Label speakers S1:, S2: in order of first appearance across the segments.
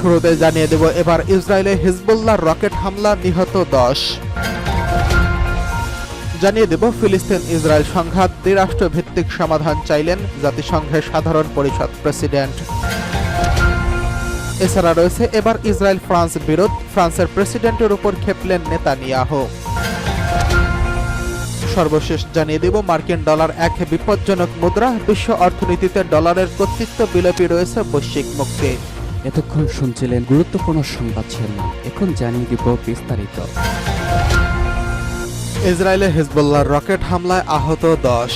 S1: শুরুতে জানিয়ে দেব এবার ইসরায়েলে হিজবুল্লাহর রকেট হামলা নিহত 10। জানিয়ে দেব ফিলিস্তিন ইসরায়েল সংঘাত দ্বিরাষ্ট্রভিত্তিক সমাধান চাইলেন জাতিসংঘের সাধারণ পরিষদ প্রেসিডেন্ট। এছাড়া রয়েছে এবার ইসরায়েল ফ্রান্স বিরোধ, ফ্রান্সের প্রেসিডেন্টের উপর ক্ষেপলেন নেতানিয়াহু। সর্বশেষ জানিয়ে দেব মার্কিন ডলার এক বিপজ্জনক মুদ্রা, বিশ্ব অর্থনীতিতে ডলারের কর্তৃত্ব বিলোপী রয়েছে বৈশ্বিক মুক্তি।
S2: এতক্ষণ শুনছিলেন গুরুত্বপূর্ণ সংবাদ শিরোনাম, এখন জানিয়ে দিব বিস্তারিত।
S1: ইসরায়েলে হিজবুল্লাহর রকেট হামলায় আহত 10।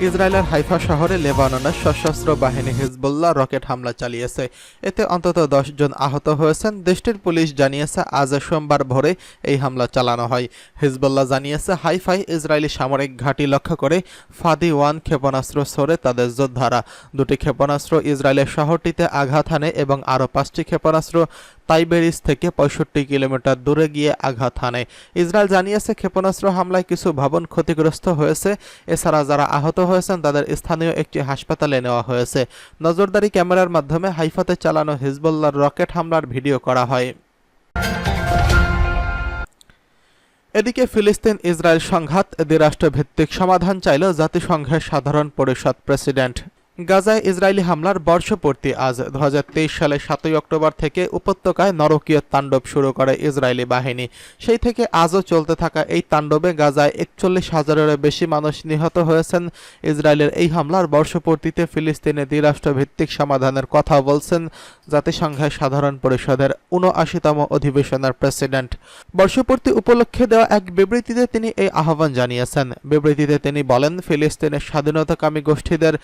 S1: ইসরায়েলের হাইফা শহরে লেবাননের সশস্ত্র বাহিনী হিজবুল্লাহ রকেট হামলা চালিয়েছে। এতে অন্তত 10 জন আহত হয়েছেন। দেশটির পুলিশ জানিয়েছে আজ সোমবার ভোরে এই হামলা চালানো হয়। হিজবুল্লাহ জানিয়েছে হাইফায় ইসরায়েলি সামরিক ঘাঁটি লক্ষ্য করে ফাদি-1 ক্ষেপণাস্ত্র ছোড়ে তাদের যোদ্ধারা। দুটি ক্ষেপণাস্ত্র ইসরায়েলের শহরটিতে আঘাত হানে এবং আরও 5টি ক্ষেপণাস্ত্র তাইবেরিস থেকে 65 কিলোমিটার দূরে গিয়ে আঘাত হানে। ইসরায়েল জানিয়েছে ক্ষেপণাস্ত্র হামলায় কিছু ভবন ক্ষতিগ্রস্ত হয়েছে। এছাড়া যারা আহত হয়েছেন তাদের স্থানীয় একটি হাসপাতালে নেওয়া হয়েছে। নজরদারি ক্যামেরার মাধ্যমে হাইফাতে চালানো হিজবুল্লাহর রকেট হামলার ভিডিও করা হয়। এদিকে ফিলিস্তিন ইসরায়েল সংঘাত দ্বিরাষ্ট্রভিত্তিক সমাধান চাইল জাতিসংঘের সাধারণ পরিষদ প্রেসিডেন্ট। গাজায় ইসরায়েলি হামলার বর্ষপূর্তি আজ। 2023 সালে 7 অক্টোবর থেকে উপত্যকায় নরকীয় তাণ্ডব শুরু করে ইসরায়েলি বাহিনী। সেই থেকে আজও চলতে থাকা এই তাণ্ডবে গাজায় 41,000-এরও বেশি মানুষ নিহত হয়েছেন। ইসরায়েলের এই হামলার বর্ষপূর্তিতে ফিলিস্তিনে দ্বিরাষ্ট্রভিত্তিক সমাধানের কথা বলছেন জাতিসংঘের সাধারণ পরিষদের 79তম অধিবেশনের প্রেসিডেন্ট। বর্ষপূর্তি উপলক্ষে দেওয়া এক বিবৃতিতে তিনি এই আহ্বান জানিয়েছেন। বিবৃতিতে তিনি বলেন, ফিলিস্তিনের স্বাধীনতাকামী গোষ্ঠীদের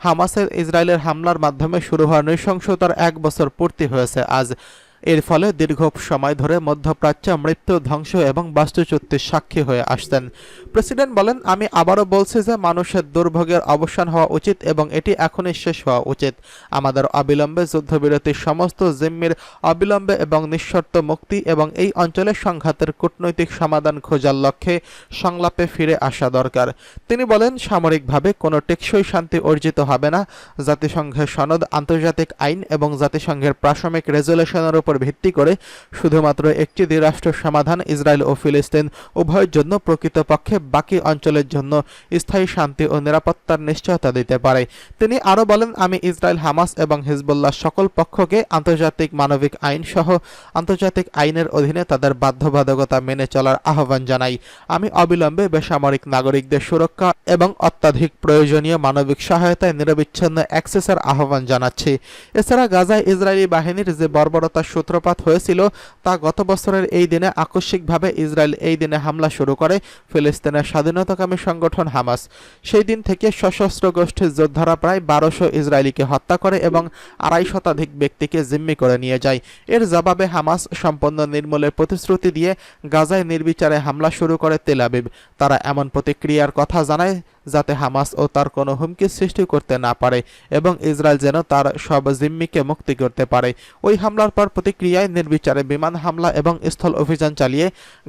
S1: হামাসের ইসরায়েলের হামলার মাধ্যমে শুরু হওয়া নৃশংসতার 1 বছর পূর্তি হয়েছে আজ। এর ফলে দীর্ঘ সময় ধরে মধ্যপ্রাচ্যে মৃত্যু, ধ্বংস এবং বাস্তুচ্যুতির সাক্ষী হয়ে আসছেন। প্রেসিডেন্ট বলেন, আমি আবারও বলছি যে মানুষের দুর্ভোগের অবসান হওয়া উচিত এবং এটি এখনই শেষ হওয়া উচিত। আমাদের অবিলম্বে যুদ্ধবিরতির সমস্ত জিম্মির অবিলম্বে এবং নিঃশর্ত মুক্তি এবং এই অঞ্চলের সংঘাতের কূটনৈতিক সমাধান খোঁজার লক্ষ্যে সংলাপে ফিরে আসা দরকার। তিনি বলেন, সামরিকভাবে কোনো টেকসই শান্তি অর্জিত হবে না। জাতিসংঘের সনদ, আন্তর্জাতিক আইন এবং জাতিসংঘের প্রাথমিক রেজুলেশনের উপর ভিত্তি করে শুধুমাত্র একটি দ্বিরাষ্ট্র সমাধান ইসরায়েল ও ফিলিস্তিন উভয়ের জন্য প্রকৃতপক্ষে বাকি অঞ্চলের জন্য স্থায়ী শান্তি ও নিরাপত্তার নিশ্চয়তা দিতে পারে। তিনি আরও বলেন, আমি ইসরায়েল, হামাস এবং হিজবুল্লাহ সকল পক্ষকে আন্তর্জাতিক মানবিক আইন সহ আন্তর্জাতিক আইনের অধীনে তাদের বাধ্যবাধকতা মেনে চলার আহ্বান জানাই। আমি অবিলম্বে বেসামরিক নাগরিকদের সুরক্ষা এবং অত্যাধিক প্রয়োজনীয় মানবিক সহায়তায় নিরবিচ্ছিন্ন অ্যাক্সেসের আহ্বান জানাচ্ছি। এছাড়া গাজায় ইসরায়েলি বাহিনীর যে বর্বরতার সূত্রপাত হয়েছিল তা গত বছরের এই দিনে আকস্মিকভাবে ইসরায়েল এই দিনে হামলা শুরু করে ফিলিস্তিনের স্বাধীনতাকামী সংগঠন হামাস। সেই দিন থেকে সশস্ত্র গোষ্ঠীর যোদ্ধারা প্রায় 1200 ইসরায়েলিকে হত্যা করে এবং 250 শতাধিক ব্যক্তিকে জিম্মি করে নিয়ে যায়। এর জবাবে হামাস সম্পূর্ণ নির্মূলের প্রতিশ্রুতি দিয়ে গাজায় নির্বিচারে হামলা শুরু করে তেল আবিব। তারা এমন প্রতিক্রিয়ার কথা জানায় যাতে হামাস ও তার কোনো হুমকি সৃষ্টি করতে না পারে এবং ইসরায়েল যেন তার সব জিম্মিকে মুক্তি করতে পারে। ওই হামলার পর প্রতিক্রিয়ায় নির্বিচারে বিমান হামলা এবং স্থল অভিযান চালিয়ে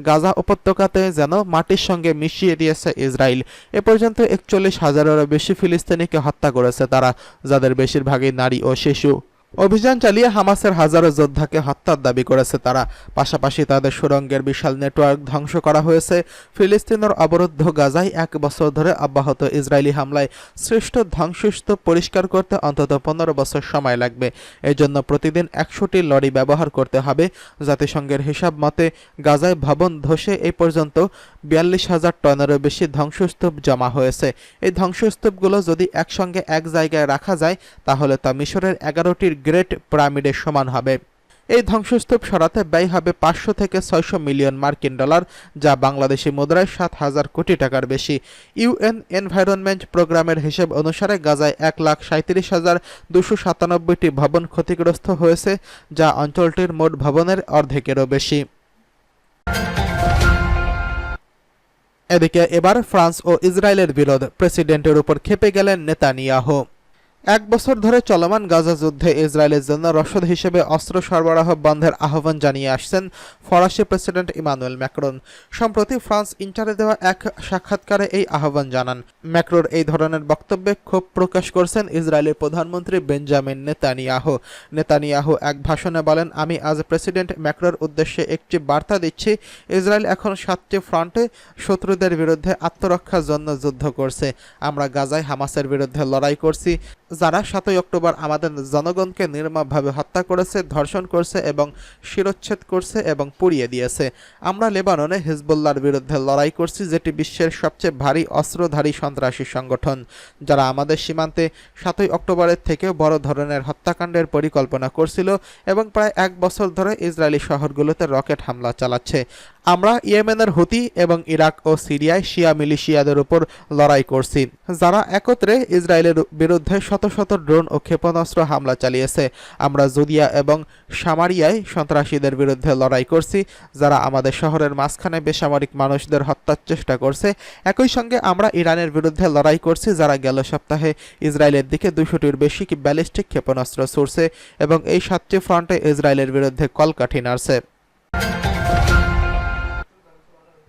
S1: গাজা উপত্যকাতে যেন মাটির সঙ্গে মিশিয়ে দিয়েছে ইসরায়েল। এ পর্যন্ত 41,000-এরও বেশি ফিলিস্তিনিকে হত্যা করেছে তারা, যাদের বেশিরভাগই নারী ও শিশু। অভিযান চালিয়ে হামাসের হাজারো যোদ্ধাকে হত্যার দাবি করেছে তারা। পাশাপাশি তাদের সুড়ঙ্গের বিশাল নেটওয়ার্ক ধ্বংস করা হয়েছে। ফিলিস্তিনের অবরুদ্ধ গাজায় 1 বছর ধরে অব্যাহত ইসরায়েলি হামলায় সৃষ্ট ধ্বংসস্তূপ পরিষ্কার করতে অন্তত 15 বছর সময় লাগবে। এজন্য প্রতিদিন 100টি লরি ব্যবহার করতে হবে। জাতিসংঘের হিসাব মতে গাজায় ভবন ধসে এই পর্যন্ত 42,000 টনেরও বেশি ধ্বংসস্তূপ জমা হয়েছে। এই ধ্বংসস্তূপগুলো যদি একসঙ্গে এক জায়গায় রাখা যায় তাহলে তা মিশরের 11টির গ্রেট পিরামিডের সমান হবে। এই ধ্বংসস্তূপ সরাতে ব্যয় হবে 500 থেকে 600 মিলিয়ন মার্কিন ডলার, যা বাংলাদেশি মুদ্রায় 7,000 কোটি টাকার বেশি। ইউএন এনভায়রনমেন্ট প্রোগ্রামের হিসেব অনুসারে গাজায় 1,37,297টি ভবন ক্ষতিগ্রস্ত হয়েছে, যা অঞ্চলটির মোট ভবনের অর্ধেকেরও বেশি। এদিকে এবার ফ্রান্স ও ইসরায়েলের বিরোধ, প্রেসিডেন্টের উপর ক্ষেপে গেলেন নেতানিয়াহু। এক বছর ধরে চলমান গাজা যুদ্ধে ইসরায়েলের জন্য রসদ হিসেবে অস্ত্র সরবরাহ বন্ধের আহ্বান জানিয়ে আসছেন ফরাসি প্রেসিডেন্ট ইমানুয়েল ম্যাক্রন। সম্প্রতি ফ্রান্স ইন্টারে দেওয়া এক সাক্ষাৎকারে এই আহ্বান জানান। ম্যাক্রোর এই ধরনের বক্তব্যে ক্ষোভ প্রকাশ করছেন ইসরায়েলের প্রধানমন্ত্রী বেঞ্জামিন নেতানিয়াহু। নেতানিয়াহু এক ভাষণে বলেন, আমি আজ প্রেসিডেন্ট ম্যাক্রোর উদ্দেশ্যে একটি বার্তা দিচ্ছি। ইসরায়েল এখন 7টি ফ্রন্টে শত্রুদের বিরুদ্ধে আত্মরক্ষার জন্য যুদ্ধ করছে। আমরা গাজায় হামাসের বিরুদ্ধে লড়াই করছি, যারা 7ই অক্টোবর আমাদের জনগণকে নির্মমভাবে হত্যা করেছে, ধর্ষণ করছে এবং শিরচ্ছেদ করছে এবং পুড়িয়ে দিয়েছে। আমরা লেবাননে হিজবুল্লাহর বিরুদ্ধে লড়াই করছি, যেটি বিশ্বের সবচেয়ে ভারী অস্ত্রধারী সন্ত্রাসী সংগঠন, যারা আমাদের সীমান্তে 7ই অক্টোবরের থেকেও বড় ধরনের হত্যাকাণ্ডের পরিকল্পনা করছিল এবং প্রায় 1 বছর ধরে ইসরায়েলি শহরগুলোতে রকেট হামলা চালাচ্ছে। আমরা ইয়েমেনের হুতি এবং ইরাক ও সিরিয়ায় শিয়া মিলিশিয়াদের উপর লড়াই করছি, যারা একত্রে ইসরায়েলের বিরুদ্ধে শত শত ড্রোন ও ক্ষেপণাস্ত্র হামলা চালিয়েছে। আমরা জুদিয়া এবং সামারিয়ায় সন্ত্রাসীদের বিরুদ্ধে লড়াই করছি, যারা আমাদের শহরের মাঝখানে বেসামরিক মানুষদের হত্যার চেষ্টা করছে। একই সঙ্গে আমরা ইরানের বিরুদ্ধে লড়াই করছি, যারা গেল সপ্তাহে ইসরায়েলের দিকে 200টির বেশি ব্যালিস্টিক ক্ষেপণাস্ত্র ছুড়ছে এবং এই 7টি ফ্রন্টে ইসরায়েলের বিরুদ্ধে কলকাঠি নাড়ছে।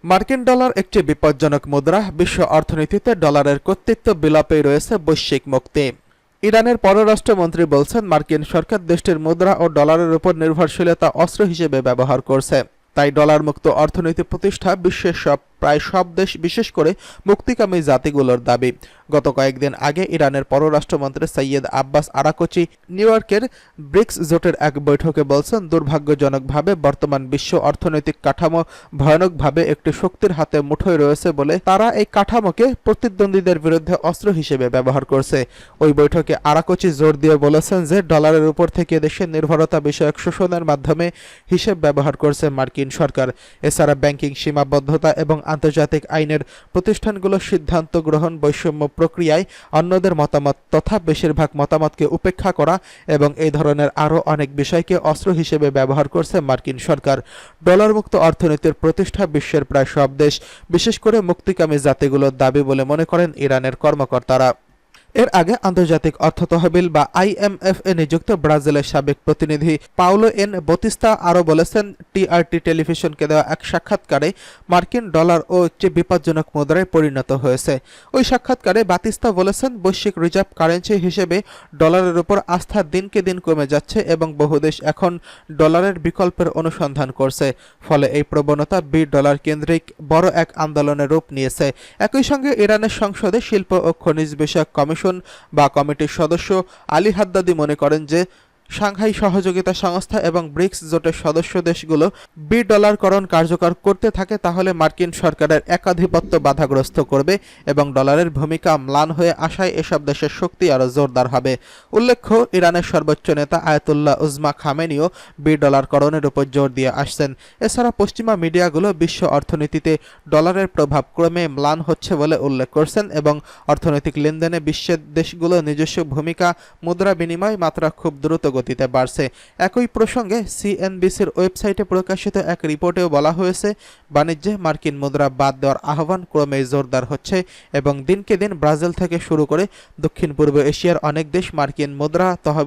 S1: মার্কিন ডলার একটি বিপজ্জনক মুদ্রা। বিশ্ব অর্থনীতিতে ডলারের কর্তৃত্ব বিলোপেই রয়েছে বৈশ্বিক মুক্তি। ইরানের পররাষ্ট্রমন্ত্রী বলছেন, মার্কিন সরকার দেশটির মুদ্রা ও ডলারের উপর নির্ভরশীলতা অস্ত্র হিসেবে ব্যবহার করছে। তাই ডলার মুক্ত অর্থনীতি প্রতিষ্ঠা বিশ্বের প্রায় সব দেশ, বিশেষ করে মুক্তিকামী জাতিগুলোর দাবি। গত কয়েকদিন আগে ইরানের পররাষ্ট্রমন্ত্রী সৈয়দ আব্বাস আরাকচি নিউ ইয়র্কের ব্রিক্স জোটের এক বৈঠকে বলছেন, দুর্ভাগ্যজনকভাবে বর্তমান বিশ্ব অর্থনৈতিক কাঠামো ভয়ানকভাবে একটি শক্তির হাতে মুঠোয় রয়েছে বলে তারা এই কাঠামোকে প্রতিদ্বন্দ্বীদের বিরুদ্ধে অস্ত্র হিসেবে ব্যবহার করছে। ওই বৈঠকে আরাকচি জোর দিয়ে বলেছেন যে ডলারের উপর থেকে দেশের নির্ভরতা বিষয়ক শোষণের মাধ্যমে হিসেব ব্যবহার করছে মার্কিন সরকার। এছাড়া ব্যাংকিং সীমাবদ্ধতা এবং আন্তর্জাতিক আইনের প্রতিষ্ঠানগুলোর সিদ্ধান্ত গ্রহণ, বৈষম্য প্রক্রিয়ায় অন্যদের মতামত তথা বেশিরভাগ মতামতকে উপেক্ষা করা এবং এই ধরনের আরও অনেক বিষয়কে অস্ত্র হিসেবে ব্যবহার করছে মার্কিন সরকার। ডলারমুক্ত অর্থনীতির প্রতিষ্ঠা বিশ্বের প্রায় সব দেশ, বিশেষ করে মুক্তিকামী জাতিগুলোর দাবি বলে মনে করেন ইরানের কর্মকর্তারা। এর আগে আন্তর্জাতিক অর্থ তহবিল বা IMF এ নিযুক্ত ব্রাজিলের সাবেক প্রতিনিধি পাউলো এন বতিস্তা আরও বলেছেন, TRT টেলিভিশনকে দেওয়া এক সাক্ষাৎকারে মার্কিন ডলার ও একটি বিপজ্জনক মুদ্রায় পরিণত হয়েছে। ওই সাক্ষাৎকারে বাতিস্তা বলেছেন, বৈশ্বিক রিজার্ভ কারেন্সি হিসেবে ডলারের উপর আস্থা দিনকে দিন কমে যাচ্ছে এবং বহু দেশ এখন ডলারের বিকল্পের অনুসন্ধান করছে। ফলে এই প্রবণতা $ডলার কেন্দ্রিক বড় এক আন্দোলনের রূপ নিয়েছে। একই সঙ্গে ইরানের সংসদে শিল্প ও খনিজ বিষয়ক কমিটির সদস্য আলী হাদ্দাদি মনে করেন যে সাংহাই সহযোগিতা সংস্থা এবং ব্রিক্স জোটের সদস্য দেশগুলো $ডলারকরণ কার্যকর করতে থাকে, তাহলে মার্কিন সরকারের একাধিপত্য বাধাগ্রস্ত করবে এবং ডলারের ভূমিকা ম্লান হয়ে আসায় এসব দেশের শক্তি আরও জোরদার হবে। উল্লেখ্য, ইরানের সর্বোচ্চ নেতা আয়াতুল্লাহ উজমা খামেনিও $ডলারকরণের উপর জোর দিয়ে আসছেন। এছাড়া পশ্চিমা মিডিয়াগুলো বিশ্ব অর্থনীতিতে ডলারের প্রভাব ক্রমে ম্লান হচ্ছে বলে উল্লেখ করছেন এবং অর্থনৈতিক লেনদেনে বিশ্বের দেশগুলো নিজস্ব ভূমিকা, মুদ্রা বিনিময় মাত্রা খুব দ্রুত গতিতে বাড়ছে। একই প্রসঙ্গে CNBCর ওয়েবসাইটে প্রকাশিত এক রিপোর্টেও বলা হয়েছে, বাণিজ্যে মার্কিন মুদ্রা বাদ দেওয়ার আহ্বান ক্রমেই জোরদার হচ্ছে এবং দিনকে দিন ব্রাজিল থেকে শুরু করে দক্ষিণ পূর্ব এশিয়ার অনেক দেশ মার্কিন মুদ্রা তহবিল